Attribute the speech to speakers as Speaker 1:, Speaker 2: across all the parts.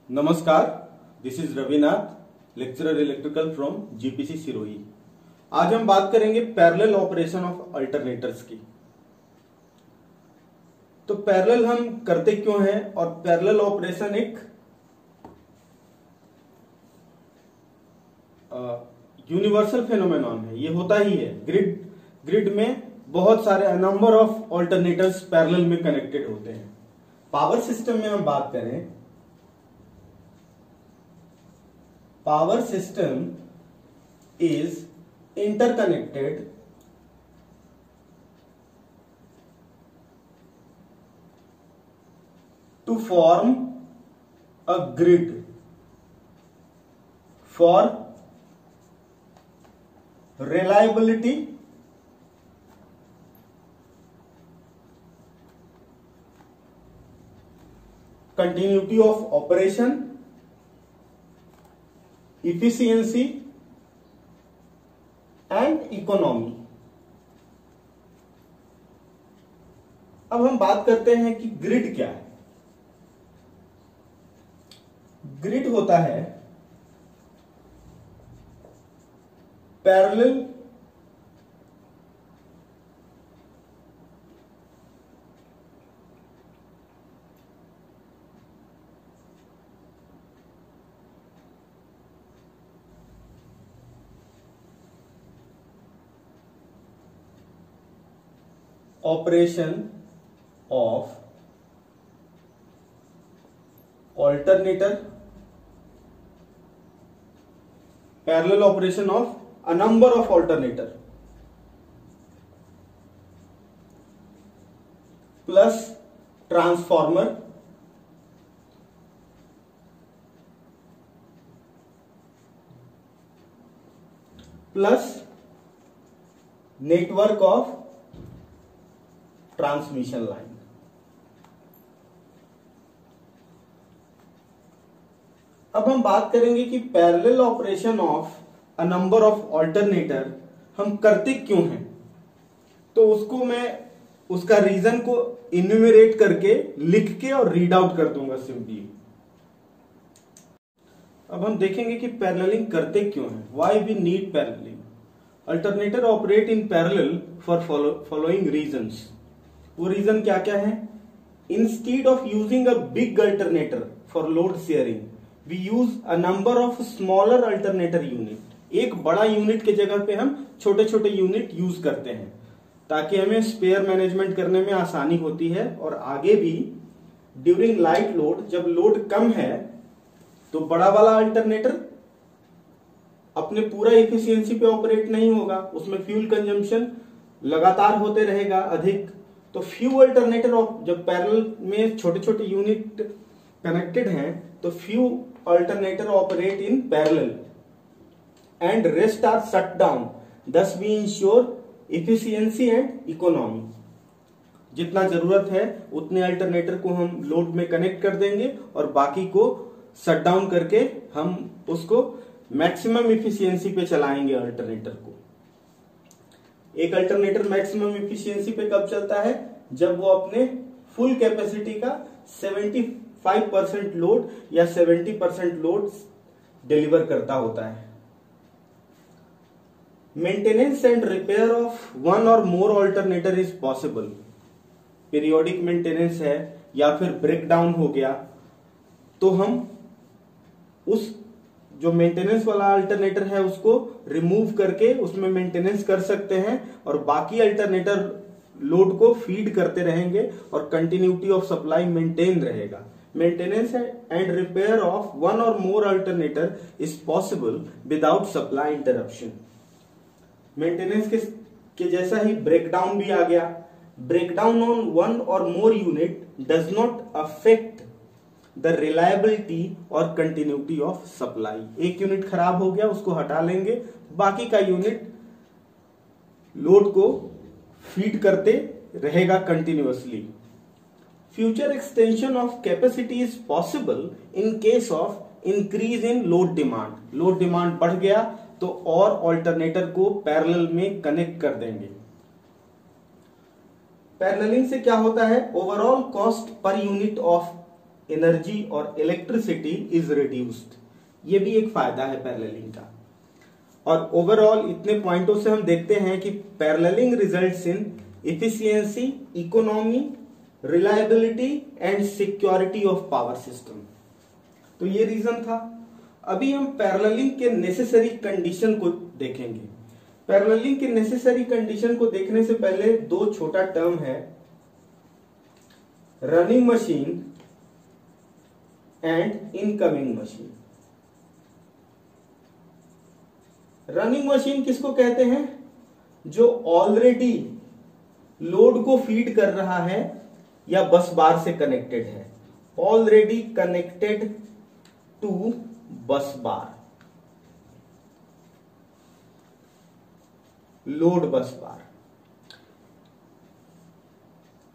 Speaker 1: नमस्कार, this is Ravinath, lecturer electrical from GPC Sirohi. आज हम बात करेंगे पैरेलल ऑपरेशन ऑफ अल्टरनेटर्स की। तो पैरेलल हम करते क्यों हैं और पैरेलल ऑपरेशन एक यूनिवर्सल फेनोमेनॉन है, ये होता ही है। ग्रिड में बहुत सारे नंबर ऑफ ऑल्टरनेटर्स पैरेलल में कनेक्टेड होते हैं। पावर सिस्टम में हम बात करें, power system is interconnected to form a grid for reliability, continuity of operation, efficiency and economy. अब हम बात करते हैं कि ग्रिड क्या है। ग्रिड होता है parallel operation of alternator, parallel operation of a number of alternator plus transformer plus network of transmission line. अब हम बात करेंगे कि parallel operation of a number of alternator हम करते क्यों हैं। तो उसका रीजन को इन्यूमरेट करके लिख के और रीड आउट कर दूंगा सिंपली। अब हम देखेंगे कि पैरेललिंग करते क्यों हैं, why we need paralleling. Alternator operate in parallel for following reasons. वो रीजन क्या क्या है? Instead of using a big alternator for load sharing, we use a number of smaller alternator unit. एक बड़ा यूनिट के जगह पे हम छोटे छोटे यूनिट यूज करते हैं ताकि हमें स्पेयर मैनेजमेंट करने में आसानी होती है। और आगे भी ड्यूरिंग लाइट लोड, जब लोड कम है तो बड़ा वाला अल्टरनेटर अपने पूरा इफिशियंसी पे ऑपरेट नहीं होगा, उसमें फ्यूल कंजम्पशन लगातार होते रहेगा अधिक। तो फ्यू अल्टरनेटर जब पैरेलल में छोटे छोटे यूनिट कनेक्टेड हैं तो few alternator operate in parallel and rest are shut down, thus we ensure efficiency and economy. जितना जरूरत है उतने अल्टरनेटर को हम लोड में कनेक्ट कर देंगे और बाकी को शट डाउन करके हम उसको मैक्सिमम इफिशियंसी पे चलाएंगे अल्टरनेटर को। एक अल्टरनेटर मैक्सिमम इफिशियंसी पे कब चलता है? जब वो अपने फुल कैपेसिटी का 75% लोड या 70% लोड डिलीवर करता होता है। Maintenance and repair of one or more alternator is possible. Periodic maintenance है या फिर ब्रेकडाउन हो गया तो हम उस जो मेंटेनेंस वाला अल्टरनेटर है उसको रिमूव करके उसमें मेंटेनेंस कर सकते हैं और बाकी अल्टरनेटर लोड को फीड करते रहेंगे और कंटिन्यूटी ऑफ सप्लाई मेंटेन रहेगा। Maintenance and repair of one or more alternator is possible without supply interruption. Maintenance के जैसा ही ब्रेकडाउन भी आ गया। Breakdown on one or more unit does not affect the reliability और continuity of supply. एक unit खराब हो गया उसको हटा लेंगे, बाकी का यूनिट लोड को फीड करते रहेगा continuously. Future extension of capacity is possible in case of increase in load demand. Load demand बढ़ गया तो और ऑल्टरनेटर को पैरेलल में कनेक्ट कर देंगे। पैरेललिंग से क्या होता है, overall cost per unit of energy और इलेक्ट्रिसिटी इज रिड्यूस्ड। ये भी एक फायदा है पैरेललिंग का। और ओवरऑल इतने पॉइंटों से हम देखते हैं कि paralleling results in efficiency, economy, reliability and security of power system. तो ये रीजन था। अभी हम पैरेललिंग के नेसेसरी कंडीशन को देखेंगे। पैरेललिंग के नेसेसरी कंडीशन को देखने से पहले दो छोटा टर्म है, running machine and incoming machine. Running machine किसको कहते हैं? जो ऑलरेडी लोड को फीड कर रहा है या बस बार से कनेक्टेड है, ऑलरेडी कनेक्टेड टू बस बार, लोड बस बार।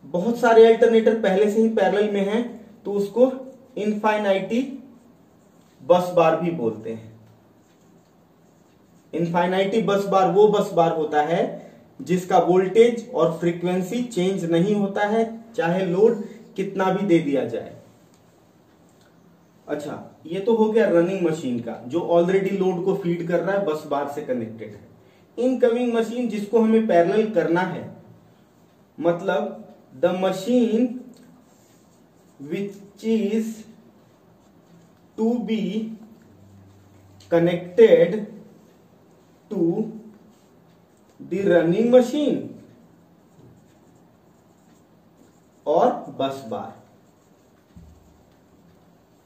Speaker 1: बहुत सारे अल्टरनेटर पहले से ही पैरेलल में हैं, तो उसको इनफाइनाइटी बस बार भी बोलते हैं। इनफाइनाइटी बस बार वो बस बार होता है जिसका वोल्टेज और फ्रीक्वेंसी चेंज नहीं होता है, चाहे लोड कितना भी दे दिया जाए। अच्छा, ये तो हो गया रनिंग मशीन का, जो ऑलरेडी लोड को फीड कर रहा है, बस बार से कनेक्टेड है। इनकमिंग मशीन जिसको हमें पैरेलल करना है, मतलब the machine which is to be connected to the running machine और बस बार।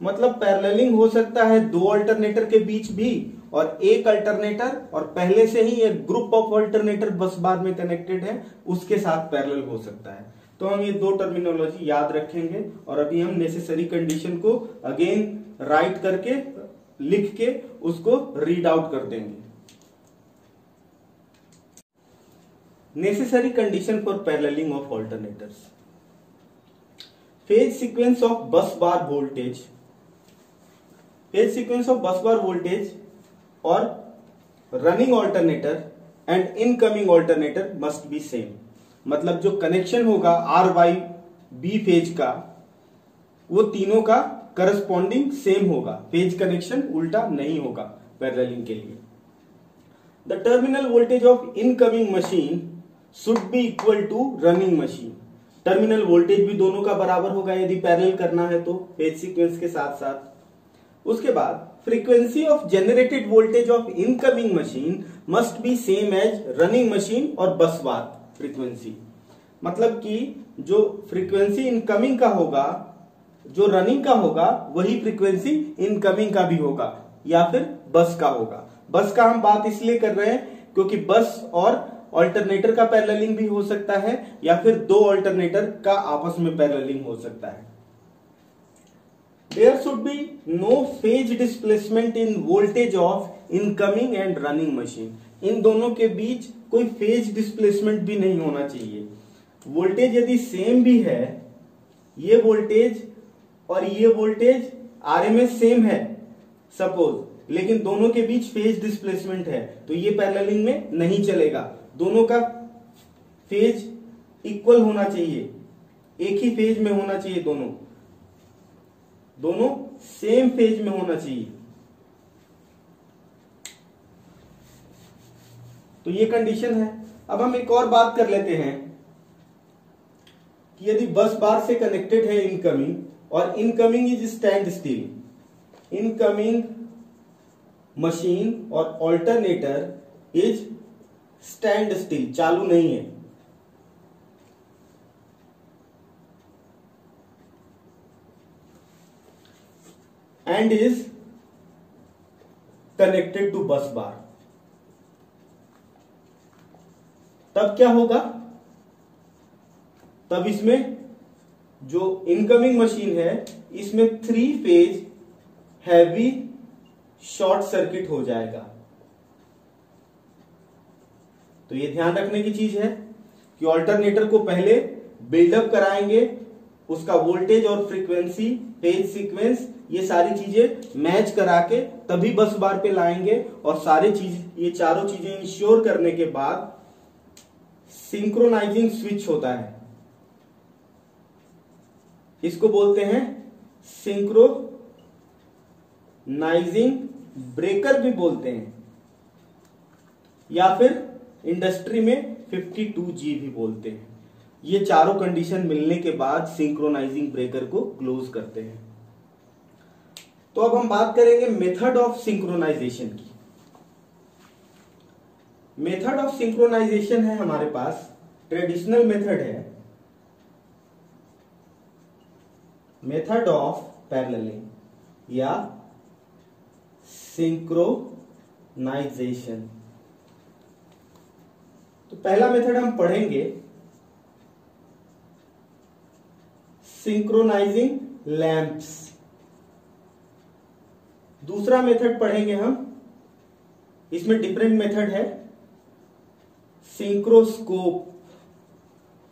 Speaker 1: मतलब पैरेललिंग हो सकता है दो अल्टरनेटर के बीच भी, और एक अल्टरनेटर और पहले से ही एक ग्रुप ऑफ अल्टरनेटर बस बार में कनेक्टेड है, उसके साथ पैरेलल हो सकता है। तो हम ये दो टर्मिनोलॉजी याद रखेंगे, और अभी हम नेसेसरी कंडीशन को अगेन राइट करके, लिख के उसको रीड आउट कर देंगे। Necessary condition for paralleling of alternators. Phase sequence of bus bar voltage, phase sequence of bus bar voltage और running alternator and incoming alternator must be same. मतलब जो कनेक्शन होगा आर वाई बी फेज का, वो तीनों का corresponding same होगा, phase connection उल्टा नहीं होगा पैरेललिंग के लिए। The terminal voltage of incoming machine should be equal to running machine. Terminal voltage भी दोनों का बराबर होगा यदि पैरेलल करना है तो, फेज सीक्वेंस के साथ साथ। उसके बाद frequency of generated voltage of incoming machine must be same as running machine और बस बार फ्रीक्वेंसी। मतलब कि जो फ्रीक्वेंसी इनकमिंग का होगा, जो रनिंग का होगा, वही फ्रीक्वेंसी इनकमिंग का भी होगा, या फिर बस का होगा। बस का हम बात इसलिए कर रहे हैं क्योंकि बस और ऑल्टरनेटर का पैरेललिंग भी हो सकता है, या फिर दो ऑल्टरनेटर का आपस में पैरेललिंग हो सकता है। There should be no phase displacement in voltage of incoming and running machine. इन दोनों के बीच कोई फेज डिस्प्लेसमेंट भी नहीं होना चाहिए। वोल्टेज यदि सेम भी है, ये वोल्टेज और ये वोल्टेज आरएमएस सेम है सपोज, लेकिन दोनों के बीच फेज डिस्प्लेसमेंट है, तो ये पैरेललिंग में नहीं चलेगा। दोनों का फेज इक्वल होना चाहिए, एक ही फेज में होना चाहिए, दोनों सेम फेज में होना चाहिए। तो ये कंडीशन है। अब हम एक और बात कर लेते हैं कि यदि बस बार से कनेक्टेड है इनकमिंग, और incoming is stand still, incoming machine और ऑल्टरनेटर इज स्टैंड स्टिल, चालू नहीं है, एंड इज कनेक्टेड टू बस बार, तब क्या होगा? तब इसमें जो इनकमिंग मशीन है, इसमें 3 फेज हैवी शॉर्ट सर्किट हो जाएगा। तो ये ध्यान रखने की चीज है कि ऑल्टरनेटर को पहले बिल्डअप कराएंगे, उसका वोल्टेज और फ्रीक्वेंसी, फेज सीक्वेंस, ये सारी चीजें मैच करा के तभी बस बार पे लाएंगे, और ये चारों चीजें इंश्योर करने के बाद सिंक्रोनाइजिंग स्विच होता है, इसको बोलते हैं सिंक्रोनाइजिंग ब्रेकर भी बोलते हैं, या फिर इंडस्ट्री में 52G भी बोलते हैं। ये चारों कंडीशन मिलने के बाद सिंक्रोनाइजिंग ब्रेकर को क्लोज करते हैं। तो अब हम बात करेंगे मेथड ऑफ सिंक्रोनाइजेशन की। मेथड ऑफ सिंक्रोनाइजेशन है हमारे पास, ट्रेडिशनल मेथड है मेथड ऑफ पैरेललिंग या सिंक्रोनाइजेशन। तो पहला मेथड हम पढ़ेंगे सिंक्रोनाइजिंग लैंप्स। दूसरा मेथड पढ़ेंगे हम, इसमें डिफरेंट मेथड है, सिंक्रोस्कोप।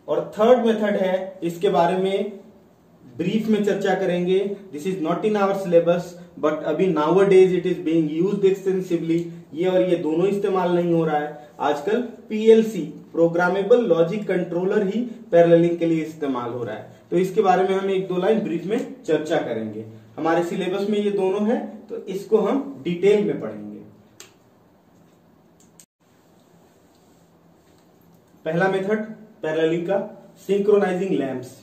Speaker 1: और थर्ड मेथड है, इसके बारे में ब्रीफ में चर्चा करेंगे। This is not in our syllabus but अभी now days it is being used extensively. ये और ये दोनों इस्तेमाल नहीं हो रहा है आजकल। पीएलसी प्रोग्रामेबल लॉजिक कंट्रोलर ही पैरेललिंग के लिए इस्तेमाल हो रहा है। तो इसके बारे में हम एक दो लाइन ब्रीफ में चर्चा करेंगे। हमारे सिलेबस में ये दोनों है तो इसको हम डिटेल में पढ़ेंगे। पहला मेथड पैरेललिंग का, synchronising lamps.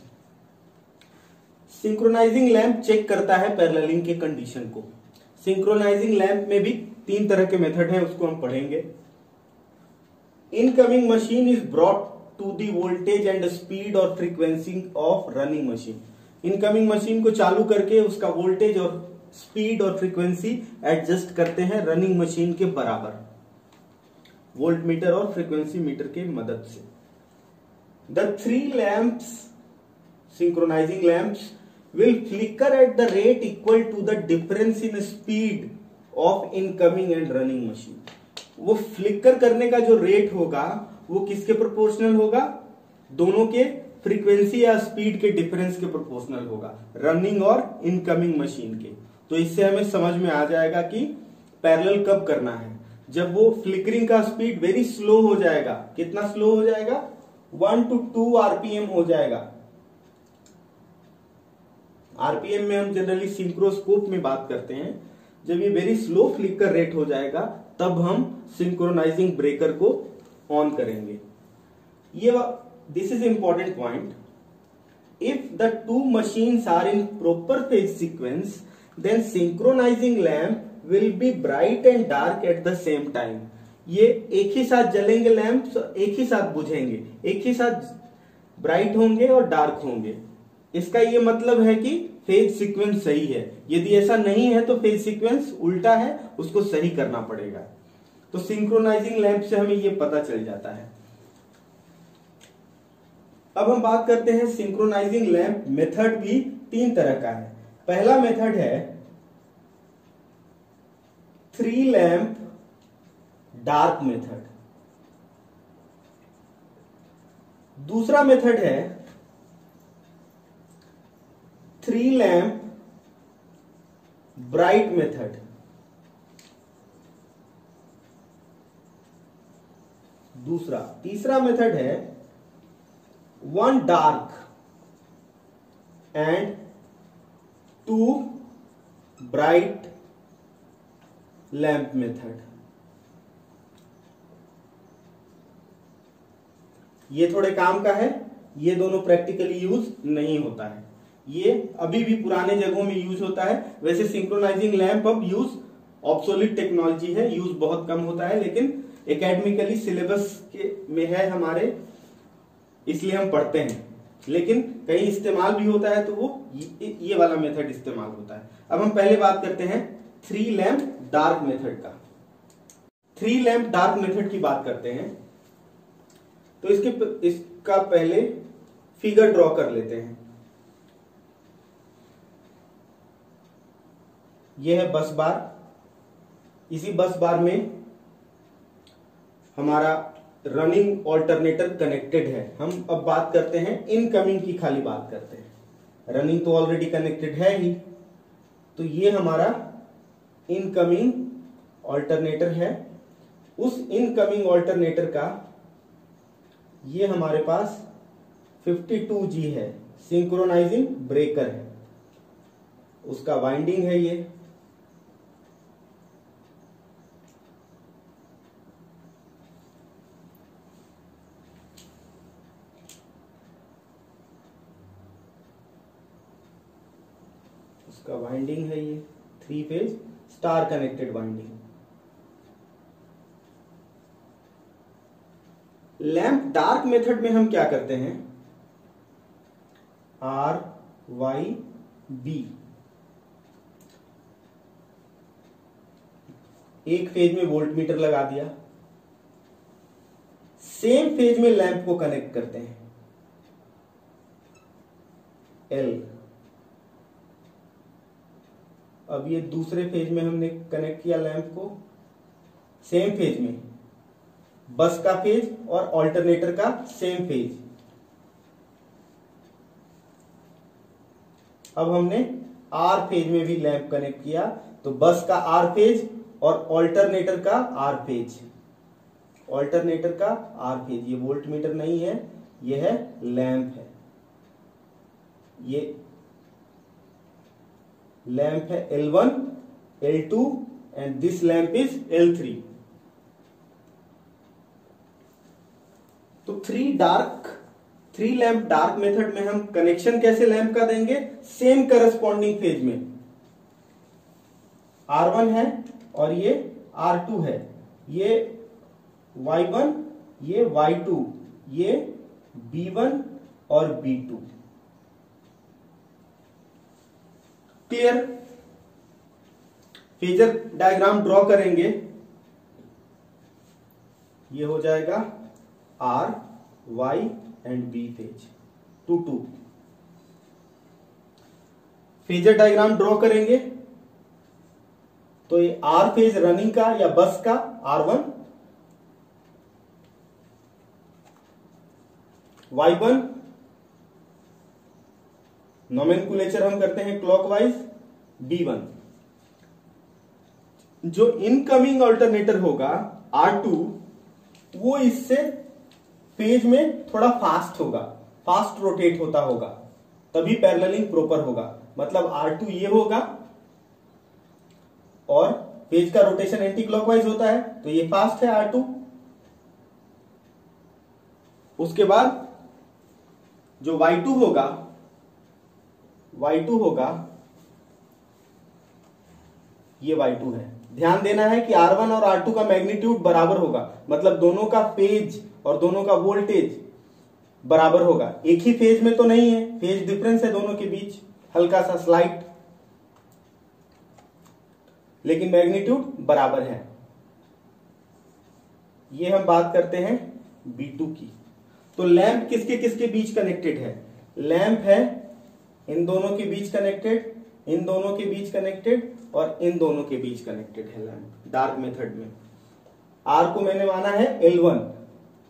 Speaker 1: Synchronising lamp check करता है पैरेललिंग के कंडीशन को। सिंक्रोनाइजिंग लैंप में भी 3 तरह के मेथड हैं, उसको हम पढ़ेंगे। Incoming machine is brought to the voltage and speed और frequency of running machine. Incoming machine को चालू करके उसका वोल्टेज और स्पीड और फ्रीक्वेंसी एडजस्ट करते हैं रनिंग मशीन के बराबर, वोल्ट मीटर और फ्रीक्वेंसी मीटर के मदद से। The 3 lamps, synchronising lamps, will flicker at the rate equal to the difference in speed of incoming and running machine। वो फ्लिकर करने का जो रेट होगा वो किसके प्रोपोर्शनल होगा? दोनों के फ्रीक्वेंसी या स्पीड के डिफरेंस के प्रोपोर्शनल होगा, रनिंग और इनकमिंग मशीन के। तो इससे हमें समझ में आ जाएगा कि पैरेलल कब करना है, जब वो फ्लिकरिंग का स्पीड वेरी स्लो हो जाएगा। कितना स्लो हो जाएगा? 1 to 2 RPM हो जाएगा। आरपीएम में हम जनरली सिंक्रोस्कोप में बात करते हैं। जब ये वेरी स्लो फ्लिकर रेट हो जाएगा तब हम सिंक्रोनाइजिंग ब्रेकर को ऑन करेंगे। ये this is important point. If the 2 machines are in proper phase sequence then synchronising lamp will be bright and dark at the same time. ये एक ही साथ जलेंगे लैंप्स, एक ही साथ बुझेंगे, एक ही साथ ब्राइट होंगे और डार्क होंगे। इसका ये मतलब है कि फेज सीक्वेंस सही है। यदि ऐसा नहीं है तो फेज सीक्वेंस उल्टा है, उसको सही करना पड़ेगा। तो सिंक्रोनाइजिंग लैंप से हमें ये पता चल जाता है। अब हम बात करते हैं सिंक्रोनाइजिंग लैंप मेथड भी 3 तरह का है। पहला मेथड है 3 लैंप डार्क मेथड। दूसरा मेथड है 3 लैंप ब्राइट मेथड। तीसरा मेथड है 1 dark and 2 bright lamp method. ये थोड़े काम का है, ये दोनों प्रैक्टिकली यूज नहीं होता है। ये अभी भी पुराने जगहों में यूज होता है। वैसे सिंक्रोनाइजिंग लैंप अब यूज ऑब्सोलीट टेक्नोलॉजी है, यूज बहुत कम होता है, लेकिन एकेडमिकली सिलेबस के में है हमारे, इसलिए हम पढ़ते हैं। लेकिन कहीं इस्तेमाल भी होता है तो वो ये वाला मेथड इस्तेमाल होता है। अब हम पहले बात करते हैं 3 लैंप डार्क मेथड का। 3 लैंप डार्क मेथड की बात करते हैं तो इसका पहले फिगर ड्रॉ कर लेते हैं। यह है बस बार। इसी बस बार में हमारा रनिंग ऑल्टरनेटर कनेक्टेड है। हम अब बात करते हैं इनकमिंग की, खाली बात करते हैं। रनिंग तो ऑलरेडी कनेक्टेड है ही, तो ये हमारा इनकमिंग ऑल्टरनेटर है। उस इनकमिंग ऑल्टरनेटर का ये हमारे पास 52G है, सिंक्रोनाइजिंग ब्रेकर है। उसका वाइंडिंग है ये। उसका वाइंडिंग है ये 3 phase star connected winding. Lamp dark method में हम क्या करते हैं, RYB एक फेज में वोल्ट मीटर लगा दिया, सेम फेज में लैंप को कनेक्ट करते हैं L। अब ये दूसरे फेज में हमने कनेक्ट किया लैंप को, सेम फेज में, बस का फेज और ऑल्टरनेटर का सेम फेज। अब हमने R फेज में भी लैंप कनेक्ट किया, तो बस का R फेज और ऑल्टरनेटर का R फेज, ऑल्टरनेटर का R फेज। ये वोल्ट मीटर नहीं है, ये है लैंप है, ये लैंप है L1 L2 and this lamp is L3। तो थ्री लैंप डार्क मेथड में हम कनेक्शन कैसे लैंप का देंगे, सेम करस्पॉन्डिंग फेज में R1 है और ये R2 है, ये Y1 ये Y2 ये B1 और B2। Clear. Phasor diagram draw करेंगे, ये हो जाएगा R Y and B phase 2 2। Phasor diagram draw करेंगे तो ये R फेज रनिंग का या बस का R1, Y1 नोमेनक्लेचर हम करते हैं क्लॉकवाइज, B1। जो इनकमिंग अल्टरनेटर होगा R2 वो इससे फेज में थोड़ा फास्ट होगा, फास्ट रोटेट होता होगा, तभी पैरेललिंग प्रॉपर होगा। मतलब R2 ये होगा और फेज का रोटेशन एंटी क्लॉकवाइज होता है तो ये फास्ट है R2। उसके बाद जो Y2 होगा ये Y2 है। ध्यान देना है कि R1 और R2 का मैग्नीट्यूड बराबर होगा, मतलब दोनों का फेज और दोनों का वोल्टेज बराबर होगा। एक ही फेज में तो नहीं है, फेज डिफरेंस है दोनों के बीच, हल्का सा स्लाइट, लेकिन मैग्नीट्यूड बराबर है। ये हम बात करते हैं B2 की। तो लैंप किसके किसके बीच कनेक्टेड है, लैंप है इन दोनों के बीच कनेक्टेड, इन दोनों के बीच कनेक्टेड और इन दोनों के बीच कनेक्टेड है लैंप डार्क मेथड में। R को मैंने माना है L1,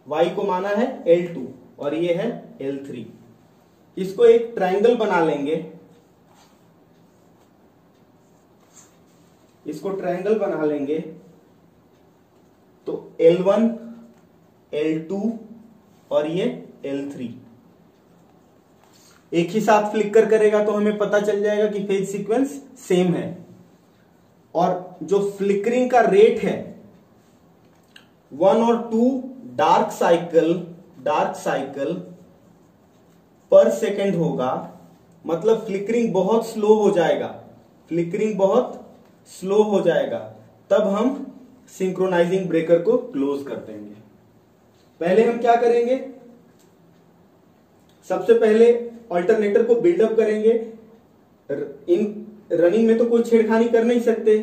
Speaker 1: Y को माना है L2 और ये है L3। इसको एक ट्रायंगल बना लेंगे, इसको ट्रायंगल बना लेंगे तो L1 L2 और ये L3 एक ही साथ फ्लिकर करेगा तो हमें पता चल जाएगा कि फेज सीक्वेंस सेम है। और जो फ्लिकरिंग का रेट है 1 और 2 डार्क साइकिल पर सेकेंड होगा, मतलब फ्लिकरिंग बहुत स्लो हो जाएगा, फ्लिकरिंग बहुत स्लो हो जाएगा, तब हम सिंक्रोनाइजिंग ब्रेकर को क्लोज कर देंगे। पहले हम क्या करेंगे, सबसे पहले अल्टरनेटर को बिल्डअप करेंगे। इन रनिंग में तो कोई छेड़खानी कर नहीं सकते,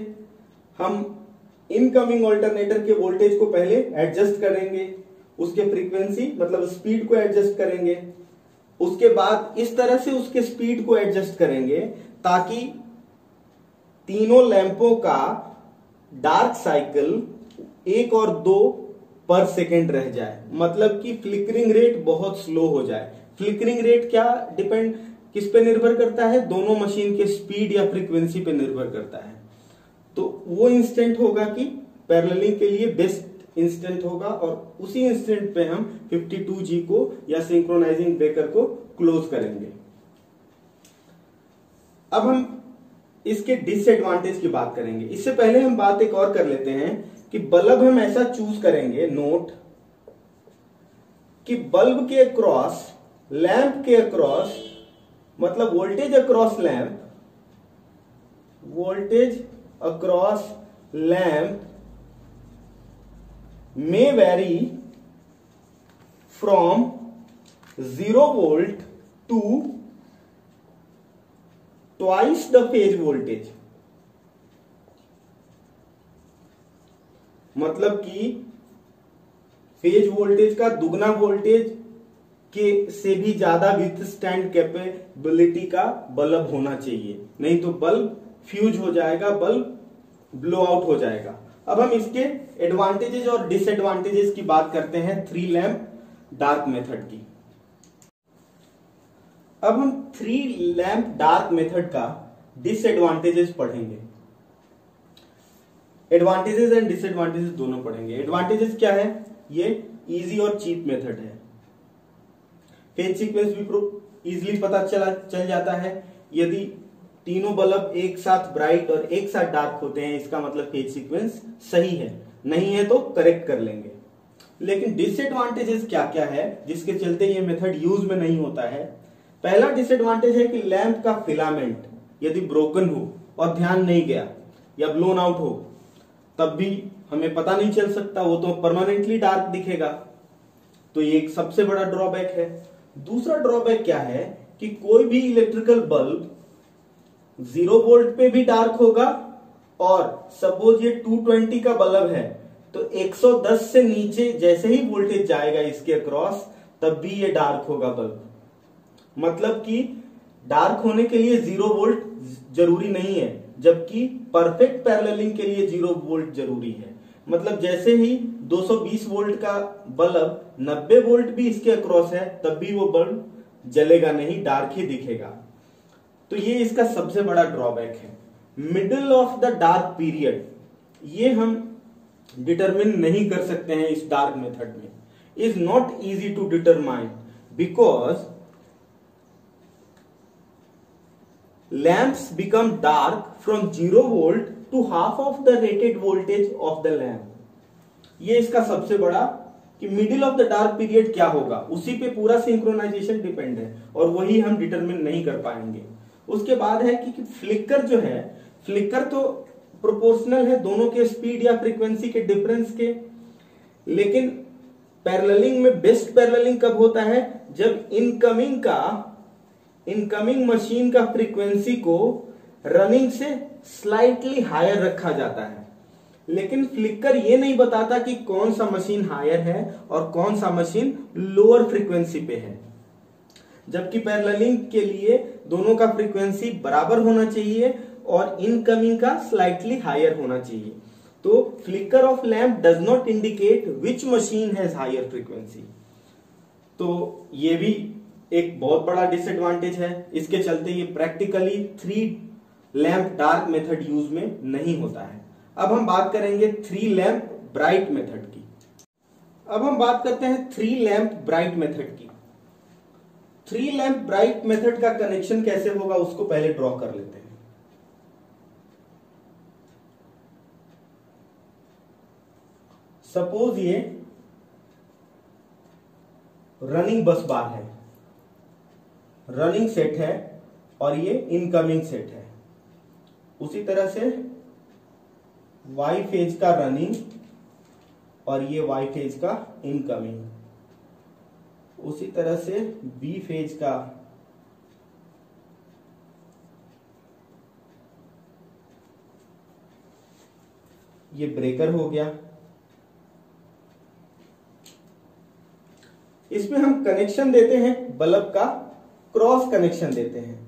Speaker 1: हम इनकमिंग अल्टरनेटर के वोल्टेज को पहले एडजस्ट करेंगे, उसके फ्रीक्वेंसी मतलब स्पीड को एडजस्ट करेंगे, उसके बाद इस तरह से उसके स्पीड को एडजस्ट करेंगे ताकि तीनों लैंपों का डार्क साइकिल 1 और 2 पर सेकेंड रह जाए, मतलब कि फ्लिकरिंग रेट बहुत स्लो हो जाए। फ्लिकरिंग रेट क्या डिपेंड किस पे निर्भर करता है, दोनों मशीन के स्पीड या फ्रीक्वेंसी पे निर्भर करता है। तो वो इंस्टेंट होगा कि पैरेललिंग के लिए बेस्ट इंस्टेंट होगा और उसी इंस्टेंट पे हम 52G को या सिंक्रोनाइजिंग ब्रेकर को क्लोज करेंगे। अब हम इसके डिसएडवांटेज की बात करेंगे। इससे पहले हम बात एक और कर लेते हैं कि बल्ब हम ऐसा चूज करेंगे, नोट, कि बल्ब के अक्रॉस, लैंप के अक्रॉस, मतलब voltage across lamp, voltage across lamp may vary from 0 volt to twice the phase voltage। मतलब कि फेज वोल्टेज का दुगना वोल्टेज के से भी ज्यादा विथस्टैंड कैपेबिलिटी का बल्ब होना चाहिए, नहीं तो बल्ब फ्यूज हो जाएगा, बल्ब ब्लो आउट हो जाएगा। अब हम इसके एडवांटेजेस और डिसएडवांटेजेस की बात करते हैं थ्री लैंप डार्क मेथड की। अब हम थ्री लैंप डार्क मेथड का डिसएडवांटेजेस पढ़ेंगे। एडवांटेजेस एंड डिसएडवांटेजेस दोनों पढ़ेंगे। एडवांटेजेस क्या है? ये इजी और चीप मेथड है। फेज सीक्वेंस भी इजीली पता चल जाता है। यदि तीनों बल्ब एक साथ ब्राइट और एक साथ डार्क होते हैं, इसका मतलब फेज सीक्वेंस सही है, नहीं है तो करेक्ट कर लेंगे। लेकिन डिसएडवांटेजेस क्या क्या है जिसके चलते ये मेथड यूज में नहीं होता है? पहला डिसएडवांटेज है कि लैंप का फिलामेंट यदि ब्रोकन हो और ध्यान नहीं गया या ब्लोन आउट हो, तब भी हमें पता नहीं चल सकता, वो तो परमानेंटली डार्क दिखेगा। तो ये एक सबसे बड़ा ड्रॉबैक है। दूसरा ड्रॉबैक क्या है कि कोई भी इलेक्ट्रिकल बल्ब 0 वोल्ट पे भी डार्क होगा, और सपोज ये 220 का बल्ब है तो 110 से नीचे जैसे ही वोल्टेज जाएगा इसके अक्रॉस, तब भी ये डार्क होगा बल्ब। मतलब कि डार्क होने के लिए 0 वोल्ट जरूरी नहीं है, जबकि परफेक्ट पैरेललिंग के लिए 0 वोल्ट जरूरी है। मतलब जैसे ही 220 वोल्ट का बल्ब 90 वोल्ट भी इसके अक्रॉस है, तब भी वो बल्ब जलेगा नहीं, डार्क ही दिखेगा। तो ये इसका सबसे बड़ा ड्रॉबैक है। Middle of the dark period, ये हम डिटरमिन नहीं कर सकते हैं इस डार्क मेथड में। Is not easy to determine because lamps become dark from 0 volt to half of the rated voltage of the lamp. ये इसका सबसे बड़ा कि middle of the dark period क्या होगा, उसी पे पूरा सिंक्रोनाइजेशन डिपेंड है, और वही हम डिटरमिन नहीं कर पाएंगे। उसके बाद है कि फ्लिकर जो है, फ्लिकर तो प्रोपोर्शनल है दोनों के स्पीड या फ्रीक्वेंसी के डिफरेंस के। लेकिन पैरेललिंग में बेस्ट पैरेललिंग कब होता है? जब इनकमिंग मशीन का फ्रीक्वेंसी को रनिंग से स्लाइटली हायर रखा जाता है। लेकिन फ्लिकर ये नहीं बताता कि कौन सा मशीन हायर है और कौन सा मशीन लोअर फ्रीक्वेंसी पे है। जबकि पैरेललिंग के लिए दोनों का फ्रीक्वेंसी बराबर होना चाहिए और इनकमिंग का स्लाइटली हायर होना चाहिए। तो flicker of lamp does not indicate which machine has higher frequency. तो ये भी एक बहुत बड़ा डिसएडवांटेज है। इसके चलते ये practically three lamp dark method use में नहीं होता है। अब हम बात करेंगे थ्री लैंप ब्राइट मेथड की। अब हम बात करते हैं थ्री लैंप ब्राइट मेथड की। थ्री लैंप ब्राइट मेथड का कनेक्शन कैसे होगा उसको पहले ड्रॉ कर लेते हैं। सपोज ये रनिंग बस बार है, रनिंग सेट है, और ये इनकमिंग सेट है। उसी तरह से वाई फेज का रनिंग और ये वाई फेज का इनकमिंग, उसी तरह से बी फेज का ये ब्रेकर हो गया। इसमें हम कनेक्शन देते हैं, बल्ब का क्रॉस कनेक्शन देते हैं।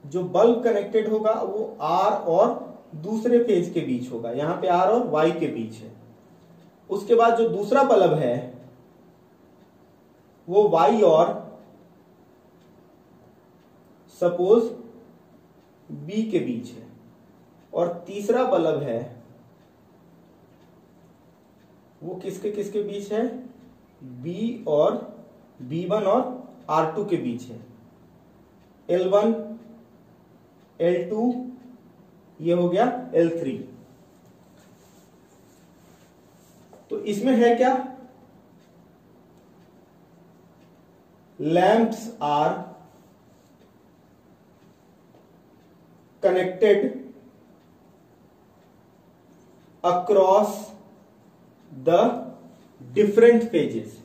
Speaker 1: जो बल्ब कनेक्टेड होगा वो आर और दूसरे फेज के बीच होगा, यहां पे आर और वाई के बीच है। उसके बाद जो दूसरा बल्ब है वो वाई और सपोज बी के बीच है, और तीसरा बल्ब है वो किसके किसके बीच है? बी और B1 और R2 के बीच है। L1 L2, ये हो गया L3। तो इसमें है क्या, lamps are connected across the different phases.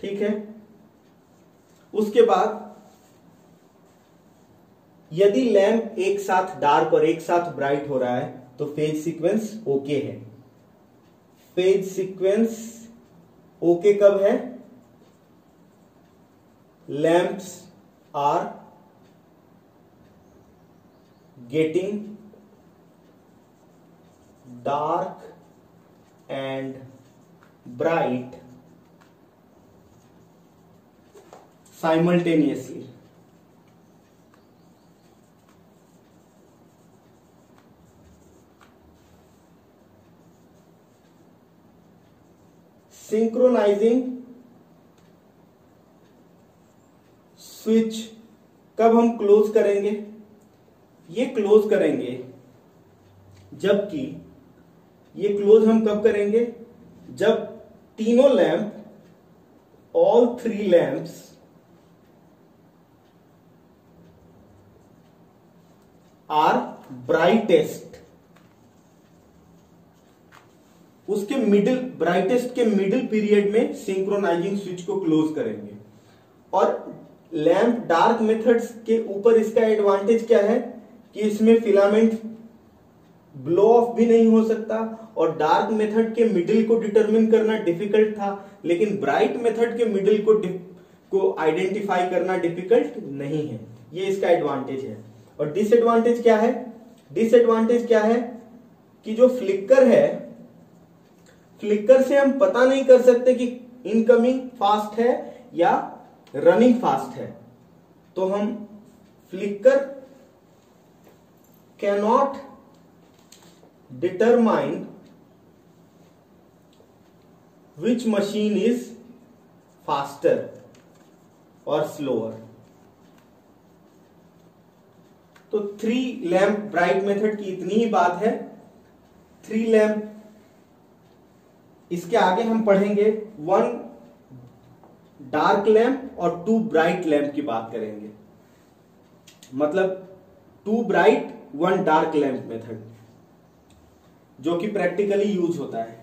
Speaker 1: ठीक है। उसके बाद यदि लैंप एक साथ डार्क और एक साथ ब्राइट हो रहा है तो फेज सीक्वेंस ओके है। फेज सीक्वेंस ओके कब है, lamps are getting dark and bright simultaneously। Synchronising switch कब हम क्लोज करेंगे, ये क्लोज करेंगे जबकि ये क्लोज हम कब करेंगे, जब तीनों lamp, all 3 lamps are brightest. उसके मिडिल, ब्राइटेस्ट के मिडिल पीरियड में सिंक्रोनाइजिंग स्विच को क्लोज करेंगे। और लैंप डार्क मेथड्स के ऊपर इसका एडवांटेज क्या है कि इसमें फिलामेंट ब्लो ऑफ भी नहीं हो सकता, और डार्क मेथड के मिडिल को डिटरमिन करना डिफिकल्ट था, लेकिन ब्राइट मेथड के मिडिल को आइडेंटिफाई करना डिफिकल्ट नहीं है। ये इसका एडवांटेज है। और डिसएडवांटेज क्या है, डिसएडवांटेज क्या है कि जो फ्लिकर है, फ्लिकर से हम पता नहीं कर सकते कि इनकमिंग फास्ट है या रनिंग फास्ट है। तो हम flicker cannot determine which machine is faster और स्लोअर। तो 3 लैंप ब्राइट मेथड की इतनी ही बात है। 3 लैंप, इसके आगे हम पढ़ेंगे 1 डार्क लैंप और 2 ब्राइट लैंप की बात करेंगे। मतलब 2 ब्राइट 1 डार्क लैंप मेथड, जो कि प्रैक्टिकली यूज होता है।